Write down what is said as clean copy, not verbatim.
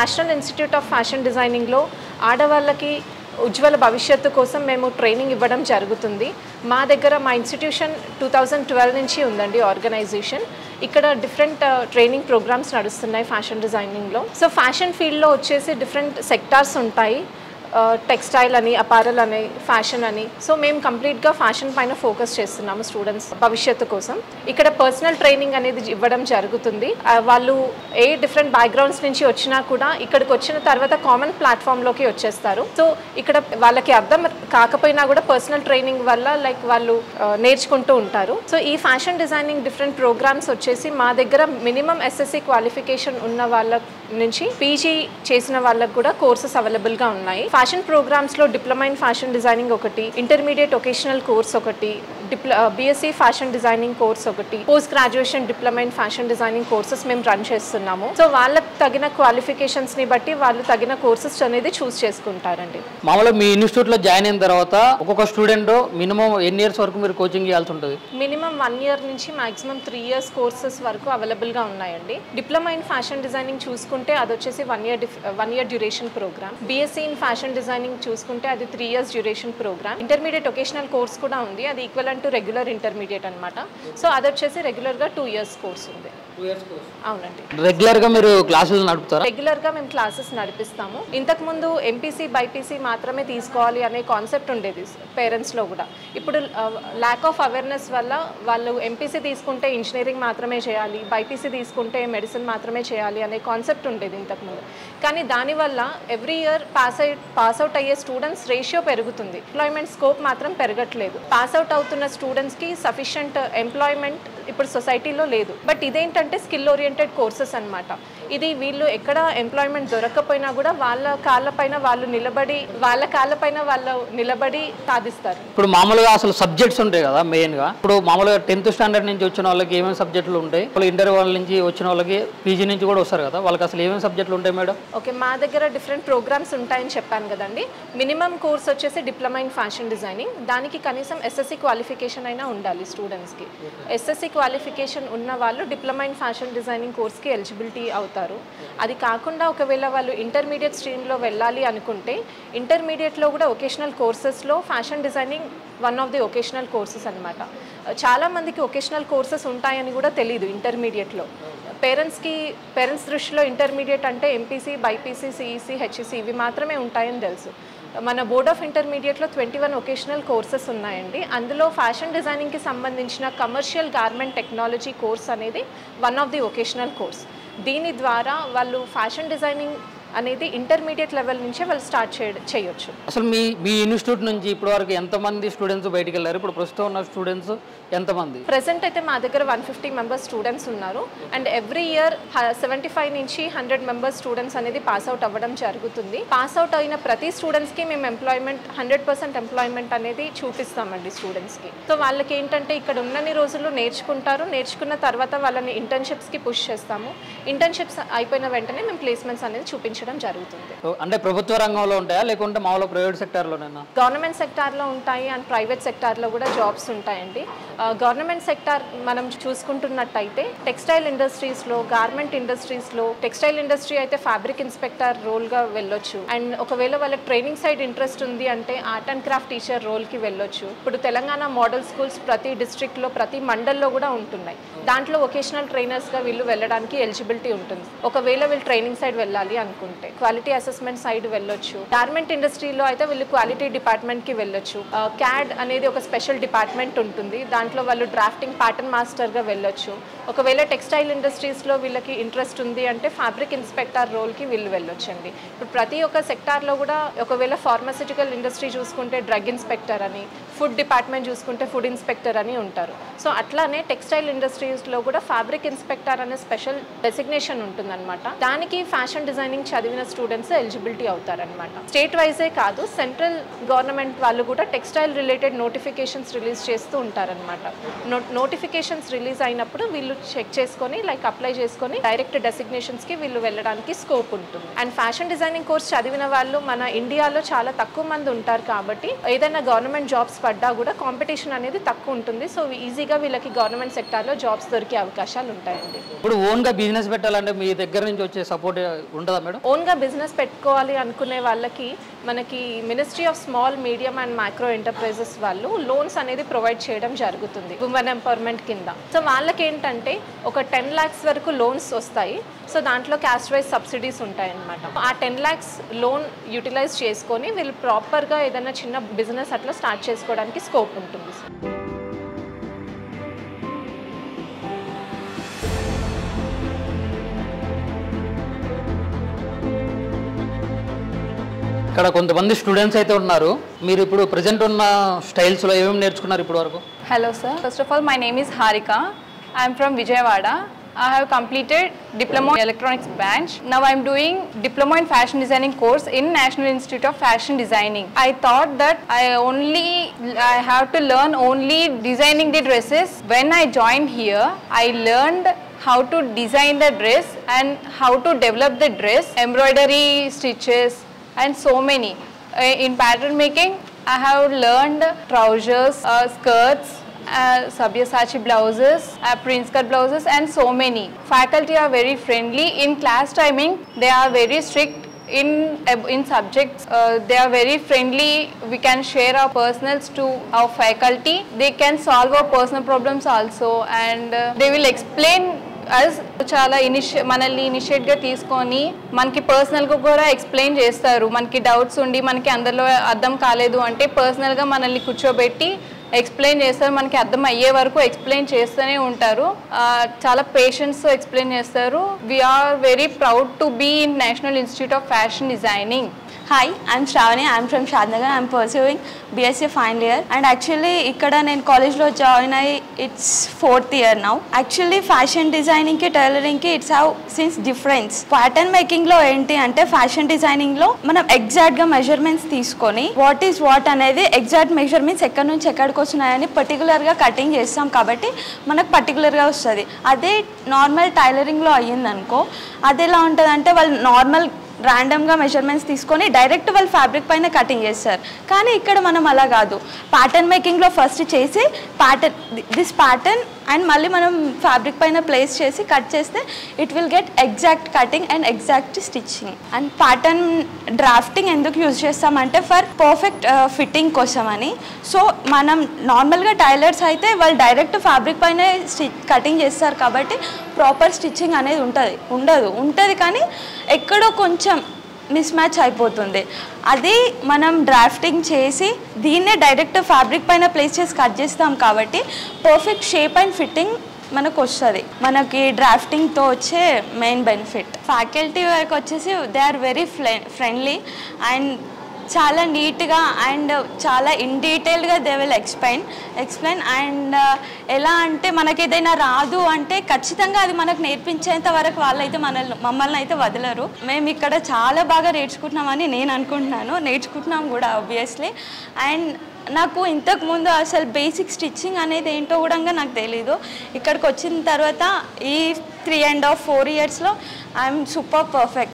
National institute of fashion డిజైనింగ్లో ఆడవాళ్ళకి ఉజ్వల భవిష్యత్తు కోసం మేము ట్రైనింగ్ ఇవ్వడం జరుగుతుంది. మా దగ్గర మా ఇన్స్టిట్యూషన్ 2012 నుంచి ఉందండి ఆర్గనైజేషన్. ఇక్కడ డిఫరెంట్ ట్రైనింగ్ ప్రోగ్రామ్స్ నడుస్తున్నాయి ఫ్యాషన్ డిజైనింగ్లో. సో ఫ్యాషన్ ఫీల్డ్లో వచ్చేసి డిఫరెంట్ సెక్టార్స్ ఉంటాయి. టెక్స్టైల్ అని, అపారల్ అని, ఫ్యాషన్ అని. సో మేము కంప్లీట్గా ఫ్యాషన్ పైన ఫోకస్ చేస్తున్నాము స్టూడెంట్స్ భవిష్యత్తు కోసం. ఇక్కడ పర్సనల్ ట్రైనింగ్ అనేది ఇవ్వడం జరుగుతుంది. వాళ్ళు ఏ డిఫరెంట్ బ్యాక్గ్రౌండ్స్ నుంచి వచ్చినా కూడా ఇక్కడికి వచ్చిన తర్వాత కామన్ ప్లాట్ఫామ్లోకి వచ్చేస్తారు. సో ఇక్కడ వాళ్ళకి అర్థం కాకపోయినా కూడా పర్సనల్ ట్రైనింగ్ వల్ల వాళ్ళు నేర్చుకుంటూ ఉంటారు. సో ఈ ఫ్యాషన్ డిజైనింగ్ డిఫరెంట్ ప్రోగ్రామ్స్ వచ్చేసి మా దగ్గర మినిమం SSC క్వాలిఫికేషన్ ఉన్న వాళ్ళ నుంచి PG చేసిన వాళ్ళకు కూడా కోర్సెస్ అవైలబుల్గా ఉన్నాయి. ఫ్యాషన్ ప్రోగ్రామ్స్లో డిప్లొమా ఇన్ ఫ్యాషన్ డిజైనింగ్ ఒకటి, ఇంటర్మీడియట్ వొకేషనల్ కోర్స్ ఒకటి, BSc ఫ్యాషన్ డిజైనింగ్ కోర్స్ ఒకటి, post graduation diploma in fashion designing courses మేము రన్ చేస్తున్నాము. సో వాళ్ళకి తగిన క్వాలిఫికేషన్స్ని బట్టి వాళ్ళు తగిన కోర్సెస్ అనేది చూస్ చేసుకుంటారండి. మామూలుగా మీ ఇన్స్టిట్యూట్లో జాయిన్ అయిన తర్వాత ఒక్కొక్క స్టూడెంట్ మినిమం ఎన్ని ఇయర్స్ వరకు మీరు కోచింగ్ ఇవ్వాల్సి ఉంటుంది? మినిమం 1 ఇయర్ నుంచి మాక్సిమం 3 ఇయర్స్ కోర్సెస్ వరకు అవైలబుల్గా ఉన్నాయండి. డిప్లొమా ఇన్ ఫ్యాషన్ డిజైనింగ్ చూసుకుంటే అది వచ్చేసి 1 year duration programme. BSc in fashion designing చూసుకుంటే అది 3 years duration programme. Intermediate vocational course కూడా ఉంది, అది ఈక్వలెంట్ టు రెగ్యులర్ ఇంటర్మీడియట్ అనమాట. సో అది వచ్చేసి రెగ్యులర్గా 2 ఇయర్స్ కోర్స్ ఉంది. అవునండి. రెగ్యులర్గా మీరు క్లాసెస్ నడుపుతారా? రెగ్యులర్గా మేము క్లాసెస్ నడిపిస్తాము. ఇంతకుముందు MPC BPC మాత్రమే తీసుకోవాలి అనే కాన్సెప్ట్ ఉండేది పేరెంట్స్లో కూడా. ఇప్పుడు ల్యాక్ ఆఫ్ అవేర్నెస్ వల్ల వాళ్ళు MPC తీసుకుంటే ఇంజనీరింగ్ మాత్రమే చేయాలి, BPC తీసుకుంటే మెడిసిన్ మాత్రమే చేయాలి అనే కాన్సెప్ట్ ఉండేది ఇంతకుముందు. కానీ దానివల్ల ఎవ్రీ ఇయర్ పాస్అవుట్ అయ్యే స్టూడెంట్స్ రేషియో పెరుగుతుంది, ఎంప్లాయ్మెంట్ స్కోప్ మాత్రం పెరగట్లేదు. పాస్అవుట్ అవుతున్న స్టూడెంట్స్కి సఫిషియంట్ ఎంప్లాయ్మెంట్ ఇప్పుడు సొసైటీలో లేదు. బట్ ఇదేంటంటే స్కిల్ ఓరియంటెడ్ కోర్సెస్ అనమాట. ఇది వీళ్ళు ఎక్కడ ఎంప్లాయ్మెంట్ దొరకకపోయినా కూడా వాళ్ళ కాళ్ళపైన వాళ్ళు నిలబడి సాధిస్తారు. ఇప్పుడు మామూలుగా అసలు సబ్జెక్ట్స్ ఉంటాయి కదా మెయిన్గా. ఇప్పుడు మామూలుగా 10th స్టాండర్డ్ నుంచి వచ్చిన వాళ్ళకి ఏమేమి సబ్జెక్టులు ఉంటాయి? ఇప్పుడు ఇంటర్ వాళ్ళ నుంచి వచ్చిన వాళ్ళకి PG నుంచి కూడా వస్తారు కదా, వాళ్ళకి అసలు ఏమేమి సబ్జెక్టులు ఉంటాయి మేడం? ఓకే, మా దగ్గర డిఫరెంట్ ప్రోగ్రామ్స్ ఉంటాయని చెప్పాను కదండి. మినిమం కోర్స్ వచ్చేసి డిప్లొమా ఇన్ ఫ్యాషన్ డిజైనింగ్. దానికి కనీసం SSC క్వాలిఫికేషన్ అయినా ఉండాలి స్టూడెంట్స్కి. SSC క్వాలిఫికేషన్ ఉన్న వాళ్ళు డిప్లొమా ఇన్ ఫ్యాషన్ డిజైనింగ్ కోర్స్కి ఎలిజిబిలిటీ అవుతారు. అది కాకుండా ఒకవేళ వాళ్ళు ఇంటర్మీడియట్ స్ట్రీమ్లో వెళ్ళాలి అనుకుంటే ఇంటర్మీడియట్లో కూడా వొకేషనల్ కోర్సెస్లో fashion designing one of the vocational courses అనమాట. చాలామందికి వొకేషనల్ కోర్సెస్ ఉంటాయని కూడా తెలీదు ఇంటర్మీడియట్లో. పేరెంట్స్ దృష్టిలో ఇంటర్మీడియట్ అంటే MPC BPC CEC HEC ఇవి మాత్రమే ఉంటాయని తెలుసు. మన బోర్డ్ ఆఫ్ ఇంటర్మీడియట్లో 21 వొకేషనల్ కోర్సెస్ ఉన్నాయండి. అందులో ఫ్యాషన్ డిజైనింగ్కి సంబంధించిన కమర్షియల్ గార్మెంట్ టెక్నాలజీ కోర్స్ అనేది one of the vocational course. దీని ద్వారా వాళ్ళు ఫ్యాషన్ డిజైనింగ్ అనేది ఇంటర్మీడియట్ లెవెల్ నుంచే వాళ్ళు స్టార్ట్ చేయొచ్చు. అసలు మీ ఇన్స్టిట్యూట్ నుంచి ఇప్పటి వరకు ఎంతమంది స్టూడెంట్స్ బయటికి వెళ్ళారు? ఇప్పుడు ప్రస్తుతం ఉన్న స్టూడెంట్స్ ఎంతమంది? ప్రెసెంట్ అయితే మా దగ్గర 150 మెంబర్స్ స్టూడెంట్స్ ఉన్నారు. అండ్ ఎవ్రీ ఇయర్ 75 నుంచి 100 మెంబర్స్ స్టూడెంట్స్ అనేది పాస్అవుట్ అవ్వడం జరుగుతుంది. పాస్అవుట్ అయిన ప్రతి స్టూడెంట్స్కి మేము 100% ఎంప్లాయ్మెంట్ అనేది చూపిస్తామండి స్టూడెంట్స్కి. సో వాళ్ళకి ఏంటంటే ఇక్కడ ఉన్నన్ని రోజులు నేర్చుకుంటారు, నేర్చుకున్న తర్వాత వాళ్ళని ఇంటర్న్షిప్స్కి పుష్ చేస్తాము. ఇంటర్న్షిప్స్ అయిపోయిన వెంటనే మేము ప్లేస్మెంట్స్ అనేది చూపించడం జరుగుతుంది. అంటే ప్రభుత్వ రంగంలో ఉంటాయా లేకుంటే మామూలుగా ప్రైవేట్ సెక్టార్లోనేనా? గవర్నమెంట్ సెక్టార్లో ఉంటాయి అండ్ ప్రైవేట్ సెక్టార్లో కూడా జాబ్స్ ఉంటాయండి. గవర్నమెంట్ సెక్టార్ మనం చూసుకుంటున్నట్టయితే టెక్స్టైల్ ఇండస్ట్రీస్లో, గార్మెంట్ ఇండస్ట్రీస్లో, టెక్స్టైల్ ఇండస్ట్రీ అయితే ఫ్యాబ్రిక్ ఇన్స్పెక్టర్ రోల్గా వెళ్ళొచ్చు. అండ్ ఒకవేళ వాళ్ళకి ట్రైనింగ్ సైడ్ ఇంట్రెస్ట్ ఉంది అంటే ఆర్ట్ అండ్ క్రాఫ్ట్ టీచర్ రోల్కి వెళ్ళొచ్చు. ఇప్పుడు తెలంగాణ మోడల్ స్కూల్స్ ప్రతి డిస్ట్రిక్ట్లో, ప్రతి మండల్లో కూడా ఉంటున్నాయి. దాంట్లో వొకేషనల్ ట్రైనర్స్గా వీళ్ళు వెళ్ళడానికి ఎలిజిబిలిటీ ఉంటుంది. ఒకవేళ వీళ్ళు ట్రైనింగ్ సైడ్ వెళ్ళాలి అనుకుంటే క్వాలిటీ అసెస్మెంట్ సైడ్ వెళ్ళొచ్చు. గార్మెంట్ ఇండస్ట్రీలో అయితే వీళ్ళు క్వాలిటీ డిపార్ట్మెంట్కి వెళ్ళొచ్చు. CAD అనేది ఒక స్పెషల్ డిపార్ట్మెంట్ ఉంటుంది, దాంట్లో వాళ్ళు డ్రాఫ్టింగ్ ప్యాటర్న్ మాస్టర్గా వెళ్ళొచ్చు. ఒకవేళ టెక్స్టైల్ ఇండస్ట్రీస్లో వీళ్ళకి ఇంట్రెస్ట్ ఉంది అంటే ఫ్యాబ్రిక్ ఇన్స్పెక్టర్ రోల్కి వీళ్ళు వెళ్ళొచ్చండి. ఇప్పుడు ప్రతి ఒక్క సెక్టార్లో కూడా ఒకవేళ ఫార్మాసిటికల్ ఇండస్ట్రీ చూసుకుంటే డ్రగ్ ఇన్స్పెక్టర్ అని, ఫుడ్ డిపార్ట్మెంట్ చూసుకుంటే ఫుడ్ ఇన్స్పెక్టర్ అని ఉంటారు. సో అట్లానే టెక్స్టైల్ ఇండస్ట్రీస్లో కూడా ఫ్యాబ్రిక్ ఇన్స్పెక్టర్ అనే స్పెషల్ డెసిగ్నేషన్ ఉంటుందన్నమాట. దానికి ఫ్యాషన్ డిజైనింగ్ చదివిన స్టూడెంట్స్ ఎలిజిబిలిటీ అవుతారనమాట. స్టేట్ వైజే కాదు, సెంట్రల్ గవర్నమెంట్ వాళ్ళు కూడా టెక్స్టైల్ రిలేటెడ్ నోటిఫికేషన్స్ రిలీజ్ చేస్తూ ఉంటారనమాట. నోటిఫికేషన్స్ రిలీజ్ అయినప్పుడు వీళ్ళు చెక్ చేసుకొని అప్లై చేసుకొని డైరెక్ట్ డెసిగ్నేషన్స్కి వీళ్ళు వెళ్ళడానికి స్కోప్ ఉంటుంది. అండ్ ఫ్యాషన్ డిజైనింగ్ కోర్స్ చదివిన వాళ్ళు మన ఇండియాలో చాలా తక్కువ మంది ఉంటారు కాబట్టి ఏదైనా గవర్నమెంట్ జాబ్స్ పడ్డా కూడా కాంపిటీషన్ అనేది తక్కువ ఉంటుంది. సో ఈజీగా వీళ్ళకి గవర్నమెంట్ సెక్టార్లో జాబ్స్ దొరికే అవకాశాలు ఉంటాయండి. ఇప్పుడు ఓన్గా బిజినెస్ పెట్టాలంటే మీ దగ్గర నుంచి వచ్చే సపోర్ట్ ఉంటుందా మేడం? ఓన్గా బిజినెస్ పెట్టుకోవాలి అనుకునే వాళ్ళకి మనకి ministry of small medium and micro enterprises వాళ్ళు లోన్స్ అనేది ప్రొవైడ్ చేయడం జరుగుతుంది ఉమెన్ ఎంపవర్మెంట్ కింద. సో వాళ్ళకి ఏంటంటే ఒక 10 lakhs వరకు లోన్స్ వస్తాయి. సో దాంట్లో క్యాస్ట్ వైజ్ సబ్సిడీస్ ఉంటాయన్నమాట. ఆ 10 lakhs లోన్ యూటిలైజ్ చేసుకొని వీళ్ళు ప్రాపర్గా ఏదైనా చిన్న బిజినెస్ అట్లా స్టార్ట్ చేసుకోవడానికి స్కోప్ ఉంటుంది. ఇక్కడ కొంతమంది స్టూడెంట్స్ అయితే ఉన్నారు. మీరు ఇప్పుడు ప్రెజెంట్ ఉన్న స్టైల్స్లో ఏమేమి నేర్చుకున్నారు ఇప్పటి వరకు? Hello sir. First of all, my name is Harika. I am from Vijayawada. I have completed Diploma in Electronics branch. Now I am doing Diploma in Fashion Designing course in National Institute of Fashion Designing. I thought that I have to learn only designing the dresses. When I joined here, I learned how to design the dress and how to develop the dress, embroidery, stitches, and so many. In pattern making, I have learned trousers, skirts, Sabyasachi blouses, print skirt blouses, and so many. Faculty are very friendly. In class timing, they are very strict. In subjects, they are very friendly. We can share our personals to our faculty. They can solve our personal problems also, and they will explain as చాలా మనల్ని ఇనిషియేట్గా తీసుకొని మనకి పర్సనల్గా కూడా explain చేస్తారు. మనకి doubts ఉండి మనకి అందరిలో అర్థం కాలేదు అంటే పర్సనల్గా మనల్ని కూర్చోబెట్టి ఎక్స్ప్లెయిన్ చేస్తారు. మనకి అర్థం అయ్యే వరకు ఎక్స్ప్లెయిన్ చేస్తూనే ఉంటారు. చాలా పేషెన్స్తో ఎక్స్ప్లెయిన్ చేస్తారు. We are very proud to be in national institute of fashion designing. Hi, I'm Shravani. I'm from Shadnagar. I'm pursuing BSc final year. And actually, ikkada nen college lo join ayi, it's 4th year now. Actually, fashion designing ki tailoring ki it's how since difference. Pattern making lo enti ante fashion designing lo manam exact ga measurements teeskoni what is what anedi exact measurements ekkadi nunchi ekkadiki vastunayani particular ga cutting chestam kabatti manaku particular ga vastadi. Ade normal tailoring lo ayyindanko ade ela untadante vallu normal ర్యాండమ్గా measurements తీసుకొని direct వాళ్ళు fabric పైన cutting చేస్తారు. కానీ ఇక్కడ మనం అలా కాదు. ప్యాటర్న్ మేకింగ్లో ఫస్ట్ చేసి దిస్ ప్యాటర్న్ అండ్ మళ్ళీ మనం ఫ్యాబ్రిక్ పైన ప్లేస్ చేసి కట్ చేస్తే it will get exact cutting and exact stitching. And pattern drafting ఎందుకు యూజ్ చేస్తామంటే ఫర్ పర్ఫెక్ట్ ఫిట్టింగ్ కోసం అని. సో మనం నార్మల్గా టైలర్స్ అయితే వాళ్ళు డైరెక్ట్ ఫ్యాబ్రిక్ పైన కటింగ్ చేస్తారు కాబట్టి ప్రాపర్ స్టిచ్చింగ్ అనేది ఉంటుంది కానీ ఎక్కడో కొంచెం మిస్ మ్యాచ్ అయిపోతుంది. అది మనం డ్రాఫ్టింగ్ చేసి దీన్నే డైరెక్ట్ ఫ్యాబ్రిక్ పైన ప్లేస్ చేసి కట్ చేస్తాం కాబట్టి పర్ఫెక్ట్ షేప్ అండ్ ఫిట్టింగ్ మనకు వస్తుంది. మనకి డ్రాఫ్టింగ్తో వచ్చే మెయిన్ బెనిఫిట్. ఫ్యాకల్టీ వరకు వచ్చేసి they are very friendly and చాలా నీట్గా అండ్ చాలా ఇన్ డీటెయిల్గా దే విల్ ఎక్స్ప్లెయిన్ అండ్ ఎలా అంటే మనకి ఏదైనా రాదు అంటే ఖచ్చితంగా అది మనకు నేర్పించేంత వరకు వాళ్ళైతే మమ్మల్ని అయితే వదలరు. మేము ఇక్కడ చాలా బాగా నేర్చుకుంటున్నామని నేను అనుకుంటున్నాను. నేర్చుకుంటున్నాం కూడా ఆబ్వియస్లీ. అండ్ నాకు ఇంతకుముందు అసలు బేసిక్ స్టిచ్చింగ్ అనేది ఏంటో కూడా నాకు తెలీదు. ఇక్కడికి వచ్చిన తర్వాత ఈ 3.5-4 yearsలో ఐఎమ్ సూపర్ పర్ఫెక్ట్.